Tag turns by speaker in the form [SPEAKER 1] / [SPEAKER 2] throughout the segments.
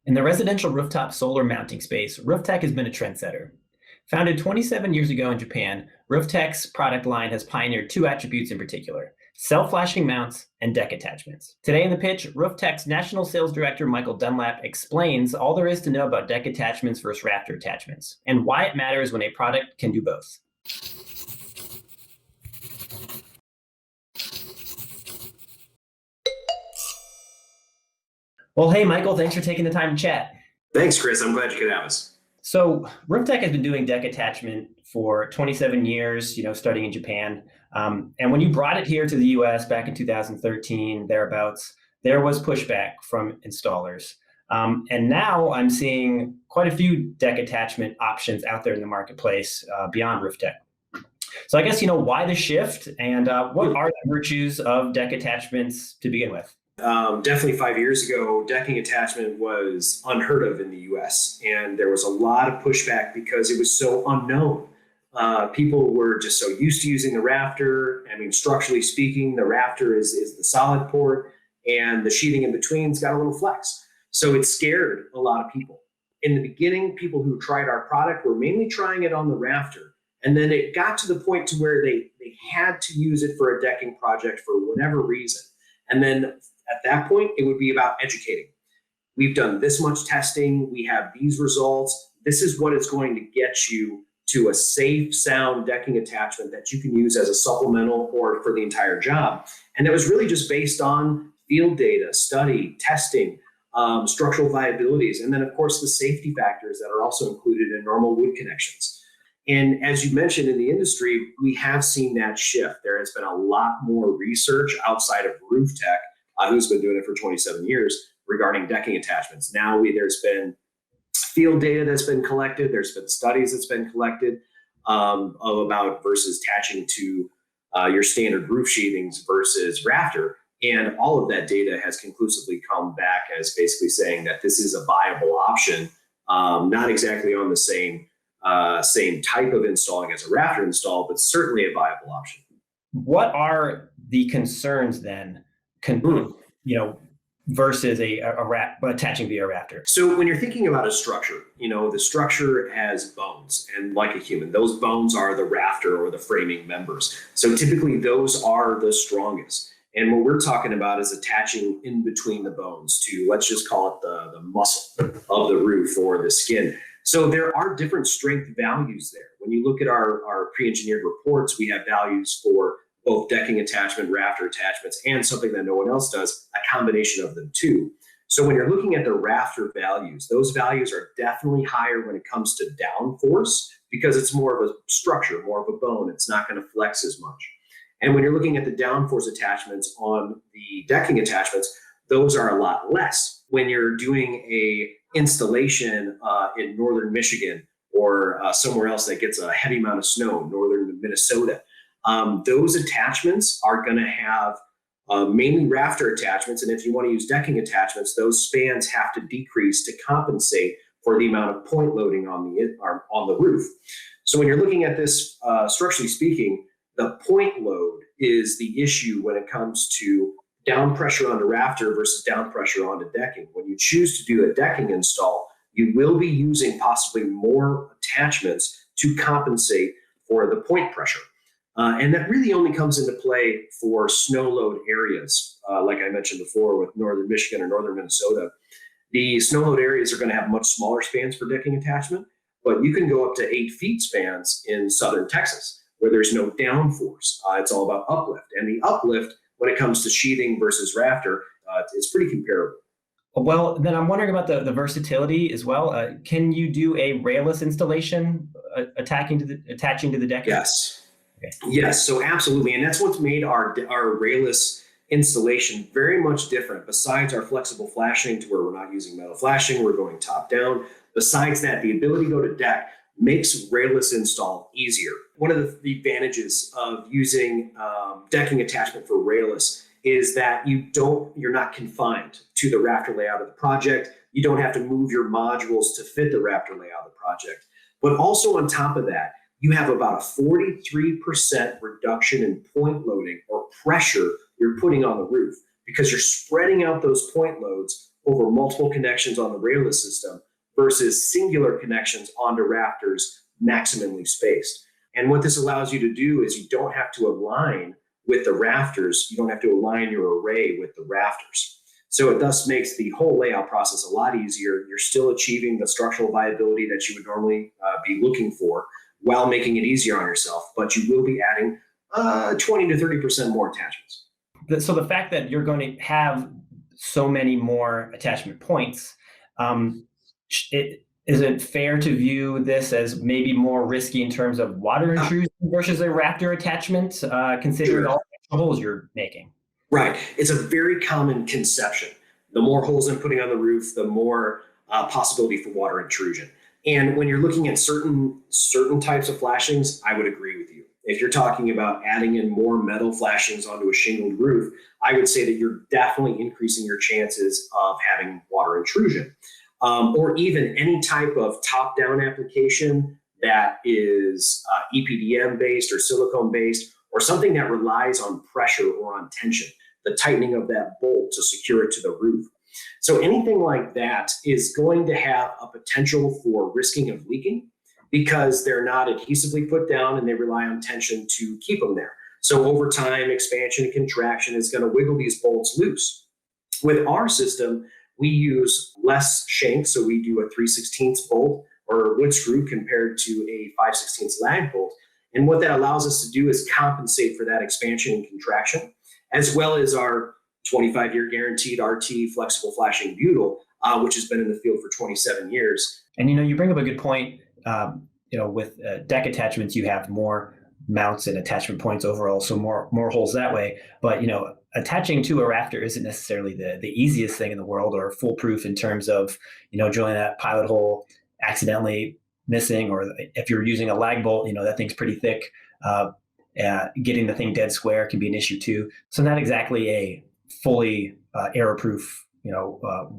[SPEAKER 1] In the residential rooftop solar mounting space, Rooftech has been a trendsetter. Founded 27 years ago in Japan, Rooftech's product line has pioneered two attributes in particular: self-flashing mounts and deck attachments. Today in the pitch, Rooftech's National Sales Director Michael Dunlap explains all there is to know about deck attachments versus rafter attachments, and why it matters when a product can do both. Well, hey, Michael, thanks for taking the time to chat.
[SPEAKER 2] Thanks, Chris. I'm glad you could have us.
[SPEAKER 1] So Rooftech has been doing deck attachment for 27 years, starting in Japan. And when you brought it here to the US back in 2013, thereabouts, there was pushback from installers. And now I'm seeing quite a few deck attachment options out there in the marketplace beyond Rooftech. So I guess, why the shift, and what are the virtues of deck attachments to begin with?
[SPEAKER 2] Definitely 5 years ago, decking attachment was unheard of in the US, and there was a lot of pushback because it was so unknown. People were just so used to using the rafter. I mean, structurally speaking, the rafter is the solid port, and the sheathing in between's got a little flex. So it scared a lot of people. In the beginning, people who tried our product were mainly trying it on the rafter. And then it got to the point to where they had to use it for a decking project for whatever reason. And then at that point, it would be about educating. We've done this much testing. We have these results. This is what it's going to get you to a safe, sound decking attachment that you can use as a supplemental or for the entire job. And it was really just based on field data, study, testing, structural viabilities, and then, of course, the safety factors that are also included in normal wood connections. And as you mentioned, in the industry, we have seen that shift. There has been a lot more research outside of Rooftech, who's been doing it for 27 years, regarding decking attachments. Now there's been field data that's been collected. There's been studies that's been collected about versus attaching to your standard roof sheathings versus rafter. And all of that data has conclusively come back as basically saying that this is a viable option, not exactly on the same type of installing as a rafter install, but certainly a viable option.
[SPEAKER 1] What are the concerns then, versus attaching via rafter?
[SPEAKER 2] So when you're thinking about a structure, the structure has bones, and like a human, those bones are the rafter or the framing members. So typically those are the strongest. And what we're talking about is attaching in between the bones to, let's just call it the muscle of the roof or the skin. So there are different strength values there. When you look at our pre-engineered reports, we have values for both decking attachment, rafter attachments, and something that no one else does, a combination of them too. So when you're looking at the rafter values, those values are definitely higher when it comes to downforce because it's more of a structure, more of a bone. It's not going to flex as much. And when you're looking at the downforce attachments on the decking attachments, those are a lot less. When you're doing a installation in northern Michigan or somewhere else that gets a heavy amount of snow, northern Minnesota, those attachments are going to have mainly rafter attachments. And if you want to use decking attachments, those spans have to decrease to compensate for the amount of point loading on the roof. So when you're looking at this, structurally speaking, the point load is the issue when it comes to down pressure onto rafter versus down pressure onto decking. When you choose to do a decking install, you will be using possibly more attachments to compensate for the point pressure. And that really only comes into play for snow load areas. Like I mentioned before with northern Michigan or northern Minnesota, the snow load areas are going to have much smaller spans for decking attachment, but you can go up to 8 feet spans in southern Texas where there's no downforce. It's all about uplift. And the uplift, when it comes to sheathing versus rafter, it's pretty comparable.
[SPEAKER 1] Well, then I'm wondering about the versatility as well. Can you do a railless installation attaching to the deck?
[SPEAKER 2] Yes. Okay. Yes, so absolutely. And that's what's made our railless installation very much different. Besides our flexible flashing to where we're not using metal flashing, we're going top down. Besides that, the ability to go to deck makes railless install easier. One of the advantages of using decking attachment for railless is that you're not confined to the rafter layout of the project. You don't have to move your modules to fit the rafter layout of the project. But also on top of that, you have about a 43% reduction in point loading or pressure you're putting on the roof because you're spreading out those point loads over multiple connections on the railless system versus singular connections onto rafters maximally spaced. And what this allows you to do is you don't have to align with the rafters. You don't have to align your array with the rafters. So it thus makes the whole layout process a lot easier. You're still achieving the structural viability that you would normally be looking for while making it easier on yourself, but you will be adding 20 to 30% more attachments.
[SPEAKER 1] So the fact that you're going to have so many more attachment points, is it fair to view this as maybe more risky in terms of water intrusion versus a rafter attachment, considering
[SPEAKER 2] Sure.
[SPEAKER 1] all the holes you're making?
[SPEAKER 2] Right. It's a very common conception. The more holes I'm putting on the roof, the more possibility for water intrusion. And when you're looking at certain types of flashings, I would agree with you. If you're talking about adding in more metal flashings onto a shingled roof, I would say that you're definitely increasing your chances of having water intrusion. Or even any type of top-down application that is EPDM based or silicone based, or something that relies on pressure or on tension, the tightening of that bolt to secure it to the roof. So anything like that is going to have a potential for risking of leaking because they're not adhesively put down and they rely on tension to keep them there. So over time, expansion and contraction is going to wiggle these bolts loose. With our system, we use less shank, so we do a 3/16 bolt or wood screw compared to a 5/16 lag bolt. And what that allows us to do is compensate for that expansion and contraction, as well as our 25-year guaranteed RT flexible flashing butyl, which has been in the field for 27 years.
[SPEAKER 1] And you bring up a good point. With deck attachments, you have more mounts and attachment points overall, so more holes that way. But attaching to a rafter isn't necessarily the easiest thing in the world or foolproof in terms of drilling that pilot hole accidentally missing, or if you're using a lag bolt, that thing's pretty thick. Getting the thing dead square can be an issue too. So not exactly a fully error-proof,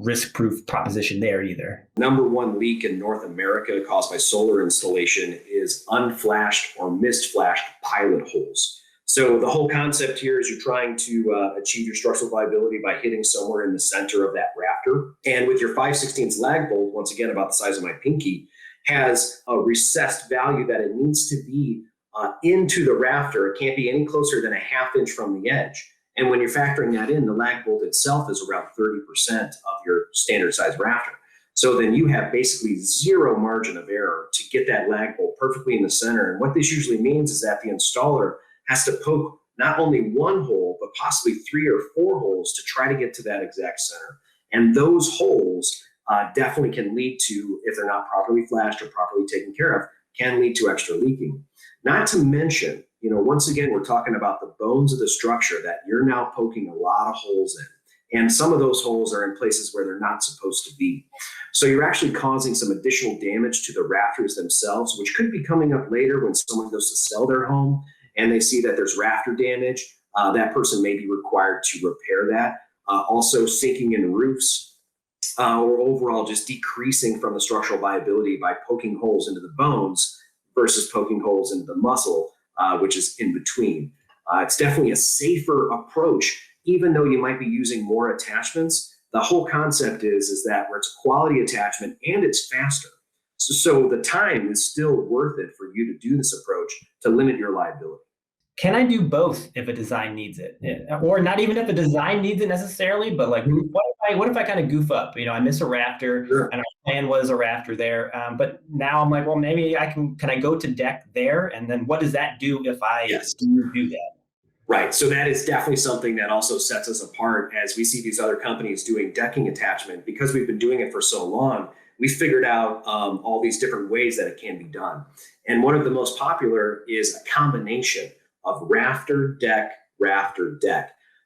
[SPEAKER 1] risk-proof proposition there either.
[SPEAKER 2] Number one leak in North America caused by solar installation is unflashed or misflashed pilot holes. So the whole concept here is you're trying to achieve your structural viability by hitting somewhere in the center of that rafter. And with your 5/16 lag bolt, once again about the size of my pinky, has a recessed value that it needs to be into the rafter. It can't be any closer than a ½ inch from the edge. And when you're factoring that in, the lag bolt itself is around 30% of your standard size rafter. So then you have basically zero margin of error to get that lag bolt perfectly in the center. And what this usually means is that the installer has to poke not only one hole, but possibly 3 or 4 holes to try to get to that exact center. And those holes definitely can lead to, if they're not properly flashed or properly taken care of, can lead to extra leaking. Not to mention, once again, we're talking about the bones of the structure that you're now poking a lot of holes in. And some of those holes are in places where they're not supposed to be. So you're actually causing some additional damage to the rafters themselves, which could be coming up later when someone goes to sell their home and they see that there's rafter damage. That person may be required to repair that. Also sinking in roofs, or overall just decreasing from the structural viability by poking holes into the bones versus poking holes into the muscle, which is in between. It's definitely a safer approach, even though you might be using more attachments. The whole concept is that where it's a quality attachment and it's faster. So the time is still worth it for you to do this approach to limit your liability.
[SPEAKER 1] Can I do both if a design needs it? Or not even if a design needs it necessarily, but like, what if I kind of goof up? I miss a rafter,
[SPEAKER 2] Sure.
[SPEAKER 1] and our plan was a rafter there. But now I'm like, well, maybe can I go to deck there? And then what does that do if I do that?
[SPEAKER 2] Right. So that is definitely something that also sets us apart as we see these other companies doing decking attachment. Because we've been doing it for so long, we figured out all these different ways that it can be done. And one of the most popular is a combination of rafter, deck.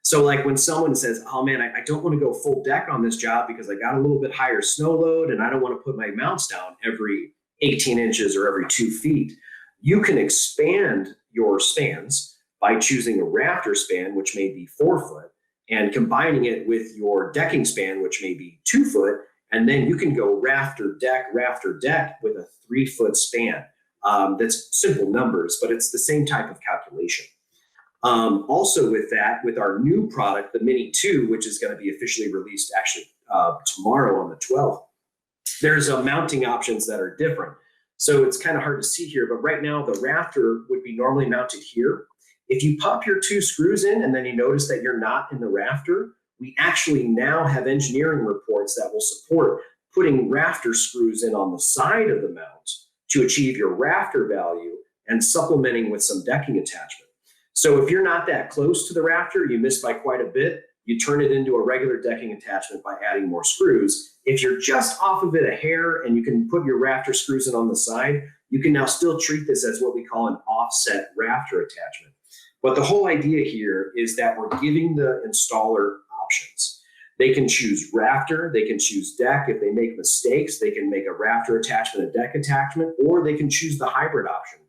[SPEAKER 2] So like when someone says, oh man, I don't want to go full deck on this job because I got a little bit higher snow load and I don't want to put my mounts down every 18 inches or every 2 feet. You can expand your spans by choosing a rafter span, which may be 4 foot, and combining it with your decking span, which may be 2 foot. And then you can go rafter, deck with a 3 foot span. That's simple numbers, but it's the same type of calculation. Also with that, with our new product, the Mini 2, which is going to be officially released actually tomorrow on the 12th, there's mounting options that are different. So it's kind of hard to see here, but right now the rafter would be normally mounted here. If you pop your 2 screws in and then you notice that you're not in the rafter, we actually now have engineering reports that will support putting rafter screws in on the side of the mount to achieve your rafter value and supplementing with some decking attachment. So if you're not that close to the rafter, you miss by quite a bit, you turn it into a regular decking attachment by adding more screws. If you're just off of it a hair and you can put your rafter screws in on the side, you can now still treat this as what we call an offset rafter attachment. But the whole idea here is that we're giving the installer options. They can choose rafter, they can choose deck. If they make mistakes, they can make a rafter attachment, a deck attachment, or they can choose the hybrid option.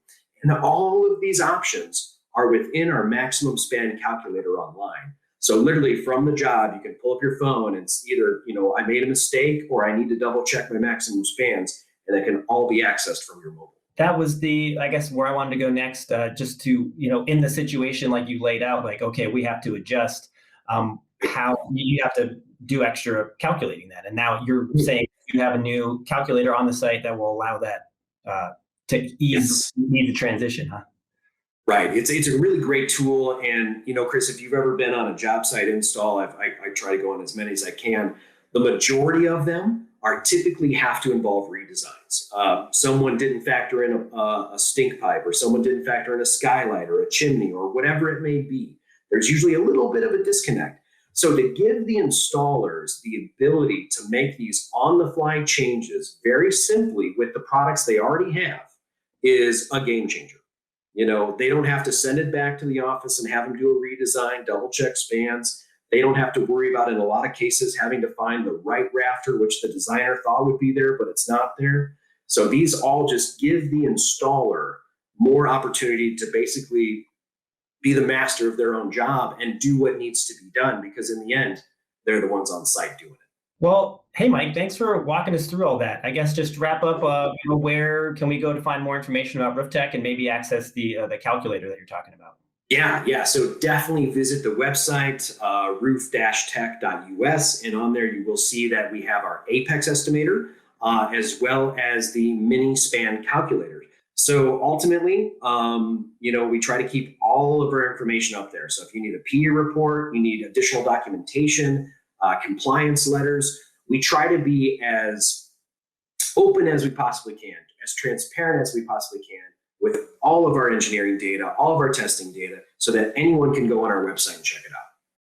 [SPEAKER 2] And all of these options are within our maximum span calculator online. So literally from the job, you can pull up your phone and it's either, I made a mistake or I need to double check my maximum spans, and it can all be accessed from your mobile.
[SPEAKER 1] That was I guess, where I wanted to go next, just to, in the situation like you laid out, like, okay, we have to adjust, how you have to do extra calculating that. And now you're saying you have a new calculator on the site that will allow that to ease the transition, huh?
[SPEAKER 2] Right. It's a really great tool. And, Chris, if you've ever been on a job site install, I try to go on as many as I can. The majority of them are typically have to involve redesigns. Someone didn't factor in a stink pipe, or someone didn't factor in a skylight or a chimney or whatever it may be. There's usually a little bit of a disconnect. So to give the installers the ability to make these on-the-fly changes very simply with the products they already have is a game changer. They don't have to send it back to the office and have them do a redesign, double check spans. They don't have to worry about, in a lot of cases, having to find the right rafter, which the designer thought would be there, but it's not there. So these all just give the installer more opportunity to basically be the master of their own job and do what needs to be done, because in the end, they're the ones on site doing it.
[SPEAKER 1] Well, hey, Mike, thanks for walking us through all that. I guess just to wrap up, where can we go to find more information about Roof Tech and maybe access the calculator that you're talking about?
[SPEAKER 2] Yeah. So definitely visit the website, roof-tech.us. And on there, you will see that we have our Apex estimator, as well as the mini span calculator. So ultimately, we try to keep all of our information up there. So if you need a PE report, you need additional documentation, compliance letters, we try to be as open as we possibly can, as transparent as we possibly can with all of our engineering data, all of our testing data, so that anyone can go on our website and check it out.